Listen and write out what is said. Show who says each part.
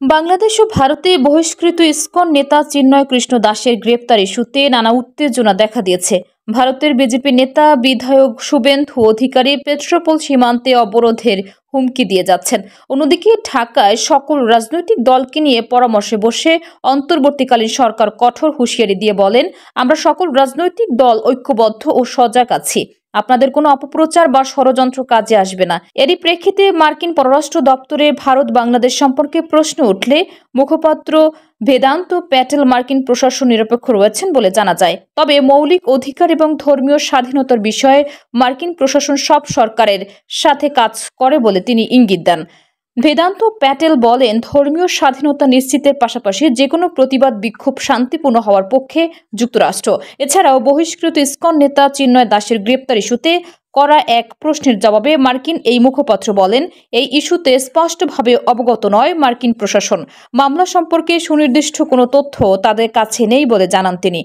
Speaker 1: বাংলাদেশ ও ভারতে বহিষ্কৃত ইসকন নেতা চিন্ময় কৃষ্ণ দাসের গ্রেপ্তার ইস্যুতে নানা উত্তেজনা দেখা দিয়েছে। ভারতের বিজেপি নেতা বিধায়ক শুভেন্দু অধিকারী পেট্রোপোল সীমান্তে অবরোধের হুমকি দিয়ে যাচ্ছেন। অন্যদিকে ঢাকায় সকল রাজনৈতিক দলকে নিয়ে পরামর্শে বসে অন্তর্বর্তীকালীন সরকার কঠোর হুঁশিয়ারি দিয়ে বলেন, আমরা সকল রাজনৈতিক দল ঐক্যবদ্ধ ও সজাগ আছি। আপনাদের কোনো অপপ্রচার বা ষড়যন্ত্র কাজে আসবে না। এরই প্রেক্ষিতে মার্কিন পররাষ্ট্র দপ্তরে ভারত বাংলাদেশ সম্পর্কে প্রশ্ন উঠলে মুখপাত্র বেদান্ত প্যাটেল মার্কিন প্রশাসন নিরপেক্ষ রয়েছেন বলে জানা যায়। তবে মৌলিক অধিকার এবং ধর্মীয় স্বাধীনতার বিষয়ে মার্কিন প্রশাসন সব সরকারের সাথে কাজ করে বলে তিনি ইঙ্গিত দেন। বেদান্ত প্যাটেল বলেন, ধর্মীয় স্বাধীনতা নিশ্চিতের পাশাপাশি যেকোনো প্রতিবাদ বিক্ষোভ শান্তিপূর্ণ হওয়ার পক্ষে যুক্তরাষ্ট্র। এছাড়াও বহিষ্কৃত ইসকন নেতা চিন্ময় দাসের গ্রেপ্তার ইস্যুতে করা এক প্রশ্নের জবাবে মার্কিন এই মুখপাত্র বলেন, এই ইস্যুতে স্পষ্টভাবে অবগত নয় মার্কিন প্রশাসন। মামলা সম্পর্কে সুনির্দিষ্ট কোনো তথ্য তাদের কাছে নেই বলে জানান তিনি।